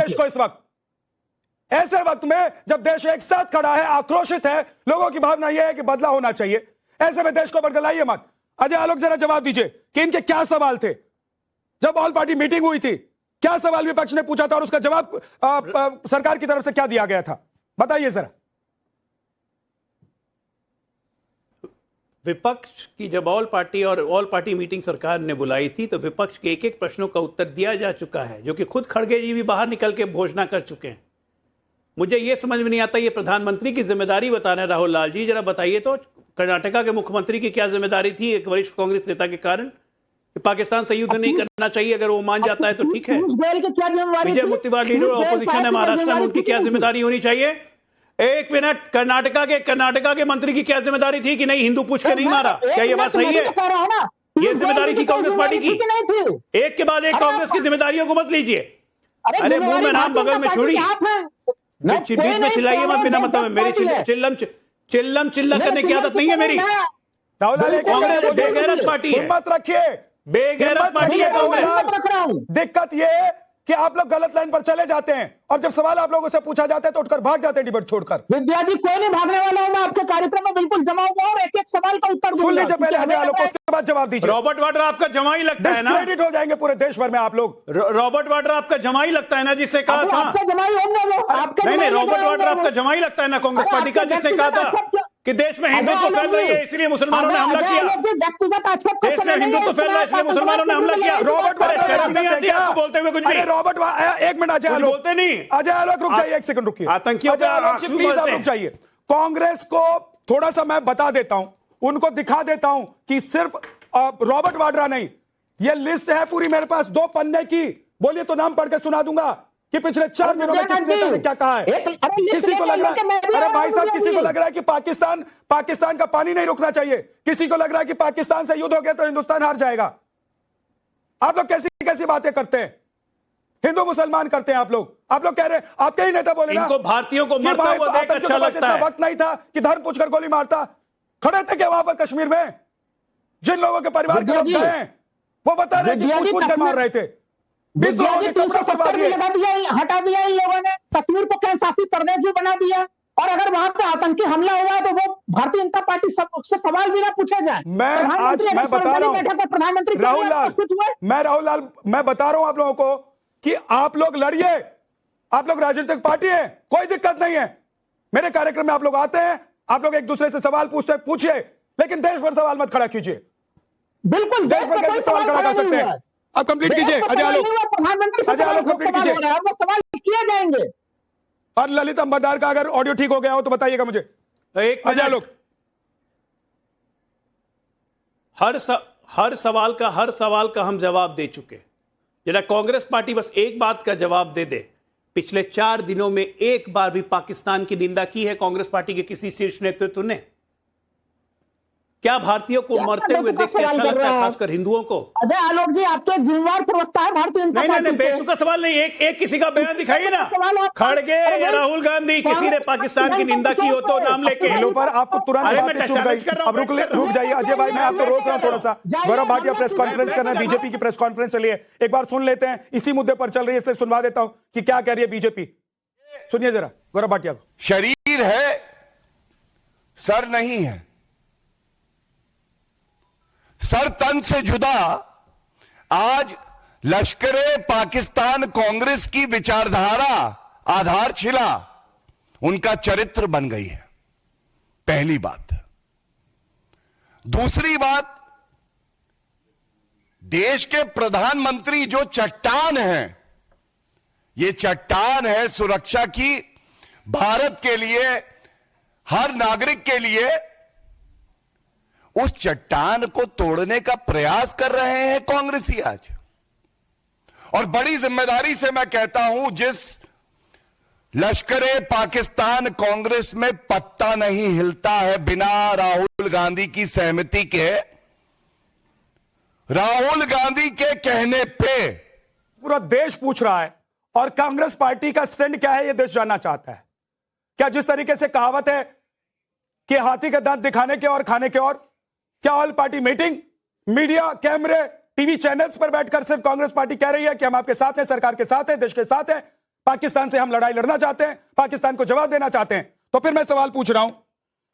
देश को इस वक्त, ऐसे वक्त में जब देश एक साथ खड़ा है, आक्रोशित है, लोगों की भावना यह है कि बदलाव होना चाहिए, ऐसे में देश को बदलाइए मत। अजय आलोक जरा जवाब दीजिए कि इनके क्या सवाल थे जब ऑल पार्टी मीटिंग हुई थी, क्या सवाल विपक्ष ने पूछा था और उसका जवाब सरकार की तरफ से क्या दिया गया था, बताइए जरा। विपक्ष की जब ऑल पार्टी मीटिंग सरकार ने बुलाई थी तो विपक्ष के एक एक प्रश्नों का उत्तर दिया जा चुका है, जो कि खुद खड़गे जी भी बाहर निकल के घोषणा कर चुके हैं। मुझे यह समझ में नहीं आता, ये प्रधानमंत्री की जिम्मेदारी बता रहे हैं राहुल लाल जी, जरा बताइए तो कर्नाटका के मुख्यमंत्री की क्या जिम्मेदारी थी एक वरिष्ठ कांग्रेस नेता के कारण कि पाकिस्तान से युद्ध नहीं करना चाहिए, अगर वो मान जाता है तो ठीक है। विजय मुत्तिवार लीडर ऑपोजिशन है महाराष्ट्र में, उनकी क्या जिम्मेदारी होनी चाहिए? एक मिनट, कर्नाटका के मंत्री की क्या जिम्मेदारी थी कि नहीं हिंदू पूछ के नहीं मारा? क्या ये बात सही है? ये जिम्मेदारी थी कांग्रेस पार्टी की। एक के बाद एक कांग्रेस की जिम्मेदारियों को मत लीजिए। अरे मुंह में नाम बगल में छोड़िए, बीच में चिल्लाइए मत बिना मतलब। मेरी चिल्ला करने की आदत नहीं है मेरी। कांग्रेस बेगैरत पार्टी है, मत रखिए, बेगैरत पार्टी है कांग्रेस। दिक्कत ये है कि आप लोग गलत लाइन पर चले जाते हैं और जब सवाल आप लोगों से पूछा जाता है तो उठकर भाग जाते हैं डिबेट छोड़कर। विद्या जी, कोई नहीं भागने वाला हूं, मैं आपके कार्यक्रम में बिल्कुल जमा हुआ और एक एक सवाल का उत्तर सुन लीजिए पहले अजय आलोक, उसके बाद जवाब दीजिए। रॉबर्ट वाड्रा आपका जमाई लगता है ना? डिस्क्रेडिट हो जाएंगे पूरे देश भर में आप लोग। रॉबर्ट वाड्रा आपका जमाई लगता है ना, जिससे कहा था नहीं, रॉबर्ट वाड्रा आपका जमाई लगता है ना कांग्रेस पार्टी का, जिसने कहा था कि देश में हिंदुत्व फैल रही है इसलिए मुसलमानों ने हमला किया। देश में हिंदुत्व फैल रहा है इसलिए मुसलमानों ने हमला किया। रॉबर्ट शर्म नहीं आती आपको बोलते हुए कुछ भी? रॉबर्ट, एक मिनट अजय आलोक, बोलते नहीं। अजय आलोक रुक जाइए, एक सेकंड रुकिए। आतंकियों पे प्लीज आप रुक जाइए। कांग्रेस को थोड़ा सा मैं बता देता हूं, उनको दिखा देता हूं कि सिर्फ रॉबर्ट वाड्रा नहीं, ये लिस्ट है पूरी मेरे पास 2 पन्ने की। बोलिए तो नाम पढ़ के सुना दूंगा कि पिछले 4 दिनों में किस नेता ने क्या कहा है। किसी को लग रहा है, अरे भाई साहब, किसी को लग रहा है कि पाकिस्तान का पानी नहीं रुकना चाहिए, किसी को लग रहा है कि पाकिस्तान से युद्ध हो गया तो हिंदुस्तान हार जाएगा। आप लोग कैसी कैसी बातें करते हैं, हिंदू मुसलमान करते हैं आप लोग कह रहे हैं, आपके ही नेता बोले ना, इनको भारतीयों को मरता हुआ देख अच्छा लगता है। वक्त नहीं था कि धर्म पूछकर गोली मारता। खड़े थे क्या वहां पर कश्मीर में? जिन लोगों के परिवार के लोग गए हैं वो बता रहे हैं कि पूछ कर मार रहे थे। 20 लोगों ने कपड़ा करवा दिए, हटा दिया इन लोगों ने, कश्मीर को केंद्र शासित प्रदेश भी बना दिया। और अगर वहां पर आतंकी हमला हुआ तो वो भारतीय जनता पार्टी से सवाल भी ना पूछा जाए। मैं बता रहा हूं प्रधानमंत्री राहुल लाल, मैं बता रहा हूं आप लोगों को कि आप लोग लड़िए, आप लोग राजनीतिक पार्टी है, कोई दिक्कत नहीं है। मेरे कार्यक्रम में आप लोग आते हैं, आप लोग एक दूसरे से सवाल पूछते हैं, पूछिए, लेकिन देश भर सवाल मत खड़ा कीजिए। बिल्कुल देश भर कैसे सवाल खड़ा कर सकते हैं? आप कंप्लीट कीजिए अजय आलोक, कंप्लीट कीजिए, सवाल किए जाएंगे। और ललित अंबरदार का अगर ऑडियो ठीक हो गया हो तो बताइएगा मुझे। अजय आलोक, हर सवाल का हम जवाब दे चुके। जरा कांग्रेस पार्टी बस एक बात का जवाब दे दे, पिछले 4 दिनों में एक बार भी पाकिस्तान की निंदा की है कांग्रेस पार्टी के किसी शीर्ष नेतृत्व ने? क्या भारतीयों को मरते हुए देख के अच्छा लगता है, खासकर हिंदुओं को? अजय आलोक जी, आपके जिम्मेदार प्रवक्ता है भारतीय जनता पार्टी। नहीं, बेतुका सवाल नहीं, एक किसी का बयान दिखाइए ना। खड़गे या राहुल गांधी, किसी ने पाकिस्तान की निंदा की हो तो नाम लेके। पर आपको तुरंत बातें चुप गई। अब रुक जाइए अजय भाई, मैं आपको रोक रहा हूं थोड़ा सा। गौरव भाटिया प्रेस कॉन्फ्रेंस करना है, बीजेपी की प्रेस कॉन्फ्रेंस चलिए एक बार सुन लेते हैं, इसी मुद्दे पर चल रही है, इसलिए सुनवा देता हूं कि क्या कह रही है बीजेपी। सुनिए जरा गौरव भाटिया को। शरीर है, सर नहीं है। सर तन से जुदा आज लश्करे पाकिस्तान कांग्रेस की विचारधारा, आधारशिला उनका चरित्र बन गई है, पहली बात। दूसरी बात, देश के प्रधानमंत्री जो चट्टान हैं, ये चट्टान है सुरक्षा की, भारत के लिए, हर नागरिक के लिए, उस चट्टान को तोड़ने का प्रयास कर रहे हैं कांग्रेसी आज। और बड़ी जिम्मेदारी से मैं कहता हूं, जिस लश्करे पाकिस्तान कांग्रेस में पत्ता नहीं हिलता है बिना राहुल गांधी की सहमति के, राहुल गांधी के कहने पे पूरा देश पूछ रहा है और कांग्रेस पार्टी का स्टैंड क्या है, यह देश जानना चाहता है। क्या जिस तरीके से कहावत है कि हाथी के दांत दिखाने के और खाने के और, क्या ऑल पार्टी मीटिंग, मीडिया, कैमरे, टीवी चैनल्स पर बैठकर सिर्फ कांग्रेस पार्टी कह रही है कि हम आपके साथ हैं, सरकार के साथ हैं, देश के साथ हैं, पाकिस्तान से हम लड़ाई लड़ना चाहते हैं, पाकिस्तान को जवाब देना चाहते हैं। तो फिर मैं सवाल पूछ रहा हूं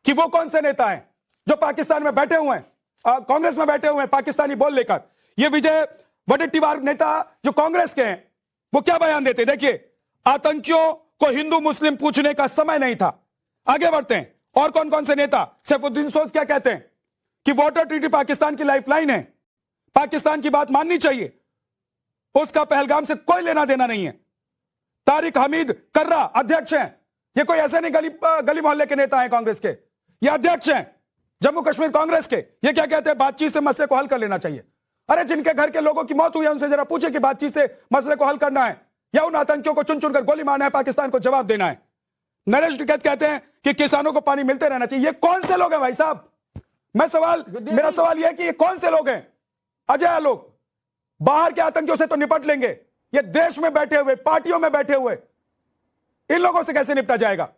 कि वो कौन से नेता हैं जो पाकिस्तान में बैठे हुए हैं, कांग्रेस में बैठे हुए हैं, पाकिस्तानी बोल लेकर? ये विजय वडेट्टीवार नेता जो कांग्रेस के हैं, वो क्या बयान देते? देखिए, आतंकियों को हिंदू मुस्लिम पूछने का समय नहीं था। आगे बढ़ते हैं। और कौन कौन से नेता? सैफुद्दीन सोज क्या कहते हैं कि वाटर ट्रीटी पाकिस्तान की लाइफलाइन है, पाकिस्तान की बात माननी चाहिए, उसका पहलगाम से कोई लेना देना नहीं है। तारिक हमीद कर्रा अध्यक्ष हैं, ये कोई ऐसे नहीं गली मोहल्ले के नेता हैं कांग्रेस के, ये अध्यक्ष हैं जम्मू कश्मीर कांग्रेस के। ये क्या कहते हैं? बातचीत से मसले को हल कर लेना चाहिए। अरे जिनके घर के लोगों की मौत हुई है उनसे जरा पूछे कि बातचीत से मसले को हल करना है या उन आतंकियों को चुन चुनकर गोली मारना है, पाकिस्तान को जवाब देना है। नरेश टिकैत कहते हैं कि किसानों को पानी मिलते रहना चाहिए। ये कौन से लोग हैं भाई साहब? मेरा सवाल यह है कि ये कौन से लोग हैं? अजय आलोक, बाहर के आतंकियों से तो निपट लेंगे, ये देश में बैठे हुए, पार्टियों में बैठे हुए इन लोगों से कैसे निपटा जाएगा?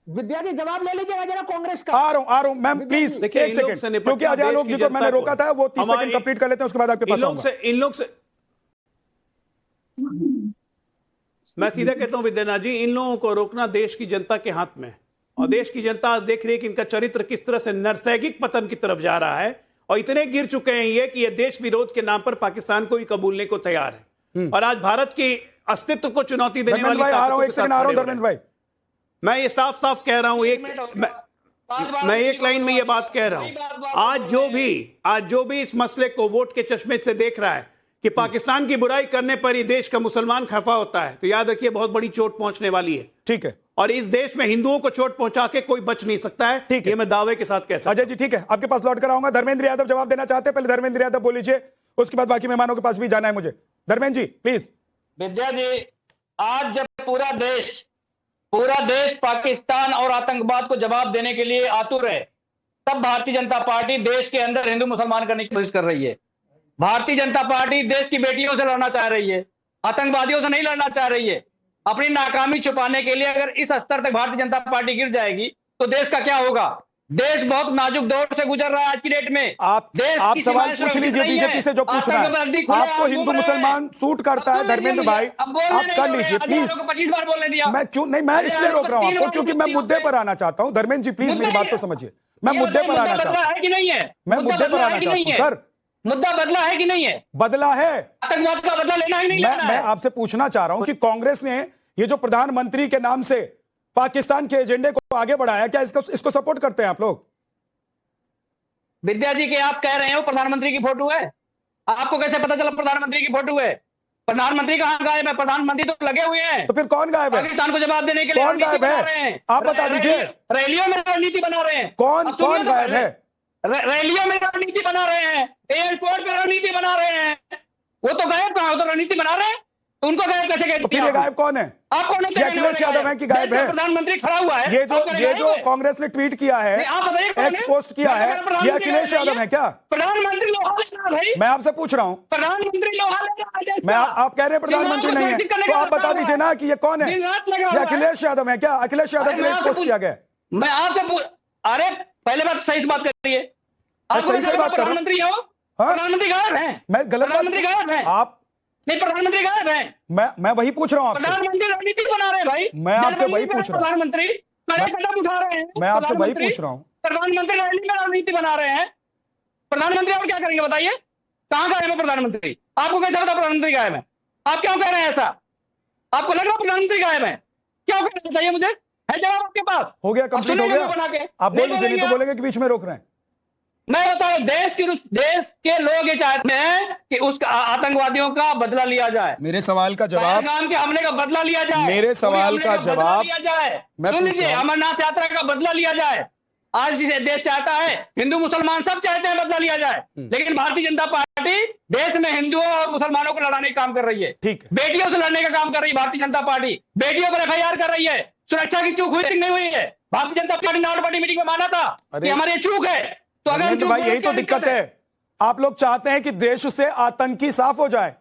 विद्या जी जवाब ले लीजिएगा जरा कांग्रेस का। आ रहा हूं मैम, प्लीज देखिए, एक सेकंड, क्योंकि अजय आलोक जी को मैंने रोका था, वो 30 सेकंड कंप्लीट कर लेते हैं, उसके बाद आपके पास आऊंगा। इन लोग से मैं सीधा कहता हूं विद्यानाथ जी, इन लोगों को रोकना देश की जनता के हाथ में है। और देश की जनता देख रही है कि इनका चरित्र किस तरह से नैसर्गिक पतन की तरफ जा रहा है, और इतने गिर चुके हैं ये कि ये देश विरोध के नाम पर पाकिस्तान को ही कबूलने को तैयार है, और आज भारत की अस्तित्व को चुनौती देने वाली ताकतों के साथ खड़े हो रहे हैं। मैं ये साफ साफ कह रहा हूं, मैं एक लाइन में ये बात कह रहा हूं, आज जो भी इस मसले को वोट के चश्मे से देख रहा है कि पाकिस्तान की बुराई करने पर ही देश का मुसलमान खफा होता है, तो याद रखिए बहुत बड़ी चोट पहुंचने वाली है। ठीक है, और इस देश में हिंदुओं को चोट पहुंचा के कोई बच नहीं सकता है, ठीक है, ये मैं दावे के साथ कह सकता हूं। अजय जी ठीक है, आपके पास लौट कर आऊंगा। धर्मेंद्र यादव जवाब देना चाहते हैं, पहले धर्मेंद्र यादव बोल लीजिए, उसके बाद बाकी मेहमानों के पास भी जाना है मुझे। धर्मेंद्र जी प्लीज। विद्या जी, आज जब पूरा देश पाकिस्तान और आतंकवाद को जवाब देने के लिए आतुर है, तब भारतीय जनता पार्टी देश के अंदर हिंदू मुसलमान करने की कोशिश कर रही है। भारतीय जनता पार्टी देश की बेटियों से लड़ना चाह रही है, आतंकवादियों से नहीं लड़ना चाह रही है। अपनी नाकामी छुपाने के लिए अगर इस स्तर तक भारतीय जनता पार्टी गिर जाएगी तो देश का क्या होगा? देश बहुत नाजुक दौर से गुजर रहा है आज की डेट में। आप सवाल पूछ लीजिए बीजेपी से जो पूछना है। आपको हिंदू मुसलमान सूट करता है धर्मेंद्र भाई, आप कर लीजिए प्लीज। 25 बार बोलने दिया। मैं क्यों नहीं, मैं इसलिए रोक रहा हूं आपको क्योंकि मैं मुद्दे पर आना चाहता हूं। धर्मेंद्र जी प्लीज मेरी बात तो समझिए, मैं मुद्दे पर आना चाहता हूं। है कि नहीं है? मैं मुद्दे पर आना चाहता हूं सर। मुद्दा बदला है कि नहीं है? बदला है। आतंकवाद का बदला लेना है कि नहीं लेना है? मैं आपसे पूछना चाह रहा हूं कि कांग्रेस ने ये जो प्रधानमंत्री के नाम से पाकिस्तान के एजेंडे को आगे बढ़ाया, क्या इसको सपोर्ट करते हैं आप लोग? विद्या जी के आप कह रहे हैं वो प्रधानमंत्री की फोटो है, आपको कैसे पता चला प्रधानमंत्री की फोटो है? प्रधानमंत्री कहां गायब है? प्रधानमंत्री तो लगे हुए हैं। तो फिर कौन गायब है? पाकिस्तान को जवाब देने के लिए कौन गायब है? आप बता दीजिए। रैलियों में रणनीति बना रहे हैं। कौन गायब है? रैलियों में रणनीति बना रहे हैं, एयरपोर्ट पे रणनीति बना रहे हैं। वो तो गायब कहां? वो तो रणनीति बना रहे हैं, तो उनको गायब कैसे कहते हैं? तो फिर ये गायब कौन है? आप कौन? अखिलेश यादव है कि गायब है? प्रधानमंत्री खड़ा हुआ है। ये जो कांग्रेस ने ट्वीट किया है, एक्स पोस्ट किया है, ये अखिलेश यादव है क्या? प्रधानमंत्री लोहा लेना भाई, मैं आपसे पूछ रहा हूं। प्रधानमंत्री लोहा लेना। मैं आप कह रहे हैं प्रधानमंत्री नहीं है, तो आप बता दीजिए ना कि ये कौन है? ये अखिलेश यादव है क्या? अखिलेश यादव के लिए पोस्ट किया गया? मैं आपसे अरे पहले बात सही से बात करिए। आप सही से बात कर रहा हूं। प्रधानमंत्री हो? प्रधानमंत्री गायब है? मैं गलत प्रधानमंत्री गायब है? आप नहीं, प्रधानमंत्री गायब है। मैं वही पूछ रहा हूं आपसे। प्रधानमंत्री रणनीति बना रहे हैं भाई। मैं आपसे वही पूछ रहा हूं। प्रधानमंत्री कदम उठा रहे हैं। मैं आपसे वही पूछ रहा हूं। प्रधानमंत्री रणनीति बना रहे हैं। प्रधानमंत्री और क्या करेंगे बताइए? कहां गायब है प्रधानमंत्री? आपको कैसे पता प्रधानमंत्री गायब है? आप क्यों कह रहे हैं ऐसा? आपको लग रहा है प्रधानमंत्री गायब है? क्यों कह रहे बताइए मुझे, है जवाब आपके पास? हो गया, कंप्लीट हो गया। बना के आप बोल लीजिए, नहीं तो बोलेंगे कि बीच में रोक रहे हैं। मैं बताऊं, देश के लोग ये चाहते हैं कि उस आतंकवादियों का बदला लिया जाए। मेरे सवाल का जवाब, पहलगाम के हमले का बदला लिया जाए। मेरे सवाल का जवाब लिया जाए। सुन लीजिए, अमरनाथ यात्रा का बदला लिया जाए। आज जिसे देश चाहता है, हिंदू मुसलमान सब चाहते हैं बदला लिया जाए, लेकिन भारतीय जनता पार्टी देश में हिंदुओं और मुसलमानों को लड़ाने का काम कर रही है। ठीक है, बेटियों से लड़ने का काम कर रही है भारतीय जनता पार्टी। बेटियों पर FIR कर रही है। सुरक्षा की चूक हुई नहीं हुई है? भारतीय जनता पार्टी ने ऑल पार्टी मीटिंग में माना था कि हमारी ये चूक है। तो अगर भाई यही तो दिक्कत है, आप लोग चाहते हैं कि देश से आतंकी साफ हो जाए,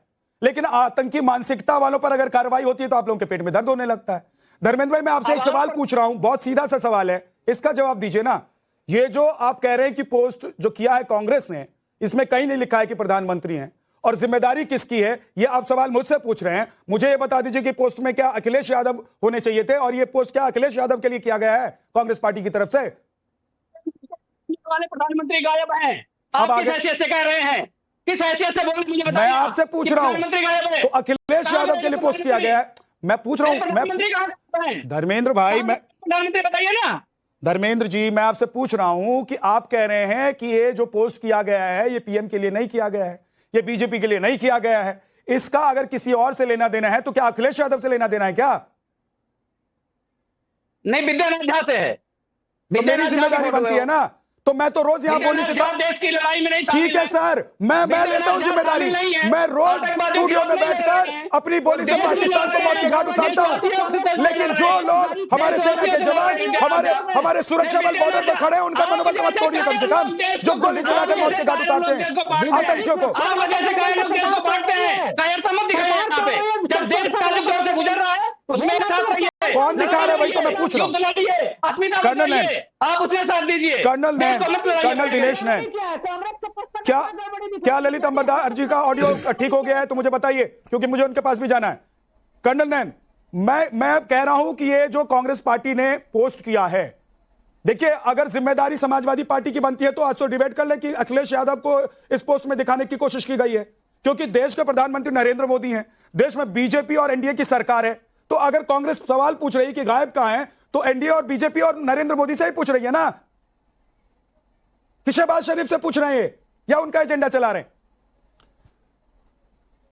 लेकिन आतंकी मानसिकता वालों पर अगर कार्रवाई होती है तो आप लोगों के पेट में दर्द होने लगता है। धर्मेंद्र भाई, मैं आपसे एक सवाल पूछ रहा हूं, बहुत सीधा सा सवाल है, इसका जवाब दीजिए ना। ये जो आप कह रहे हैं कि पोस्ट जो किया है कांग्रेस ने, इसमें कहीं नहीं लिखा है कि प्रधानमंत्री हैं, और जिम्मेदारी किसकी है, ये आप सवाल मुझसे पूछ रहे हैं। मुझे ये बता दीजिए कि पोस्ट में क्या अखिलेश यादव होने चाहिए थे, और ये पोस्ट क्या अखिलेश यादव के लिए किया गया है कांग्रेस पार्टी की तरफ से? वाले प्रधानमंत्री गायब हैं, अब आप किस आगे- हैसियत से कह रहे हैं? किस हैसियत से बोल मुझे बताइए? मैं आपसे पूछ रहा हूं, प्रधानमंत्री गायब है तो अखिलेश यादव के लिए पोस्ट किया गया है। मैं पूछ रहा हूं, प्रधानमंत्री कहां है? धर्मेंद्र भाई, मैं प्रधानमंत्री बताइए ना। धर्मेंद्र जी, मैं आपसे पूछ रहा हूं कि आप कह रहे हैं कि ये जो पोस्ट किया गया है ये पीएम के लिए नहीं किया गया है, ये बीजेपी के लिए नहीं किया गया है। इसका अगर किसी और से लेना देना है तो क्या अखिलेश यादव से लेना देना है क्या? नहीं, विद्यानाथ झा से है। तो मेरी जिम्मेदारी बनती है ना, तो मैं तो रोज यहाँ बोली देश की लड़ाई में नहीं ठीक है सर, मैं लेता हूँ जिम्मेदारी। मैं रोज स्टूडियो में बैठकर अपनी बोली से पाकिस्तान को मौत की घाट उतारता हूँ, लेकिन जो लोग हमारे सेना के जवान हमारे सुरक्षा बल बॉर्डर पर खड़े हैं उनका मनोबल मत तोड़िए। कम से कम जो गोली चलाकर मौत की घाट उतारते हैं आतंकियों को। आप वजह से कई लोग देश को बांटते हैं, कायरता मत दिखाइए यहाँ पे। जब देश कालिक दौर से गुजर रहा है उसमें एक साथ रहिए। कौन दिखा रहा है वही तो मैं पूछ रहा हूँ। अस्मिता कर्नल बताइए, नैन, आप उसमें साथ दीजिए। कर्नल नैन, कर्नल दिनेश नैन, क्या क्या क्या ललित अंबरदार जी का ऑडियो ठीक हो गया है तो मुझे बताइए, क्योंकि मुझे उनके पास भी जाना है। कर्नल नैन, मैं कह रहा हूं कि ये जो कांग्रेस पार्टी ने पोस्ट किया है, देखिए अगर जिम्मेदारी समाजवादी पार्टी की बनती है तो आज तो डिबेट कर ले कि अखिलेश यादव को इस पोस्ट में दिखाने की कोशिश की गई है, क्योंकि देश के प्रधानमंत्री नरेंद्र मोदी हैं, देश में बीजेपी और एनडीए की सरकार है। तो अगर कांग्रेस सवाल पूछ रही है कि गायब कहां है, तो एनडीए और बीजेपी और नरेंद्र मोदी से ही पूछ रही है ना, कि शहबाज शरीफ से पूछ रहे हैं या उनका एजेंडा चला रहे हैं?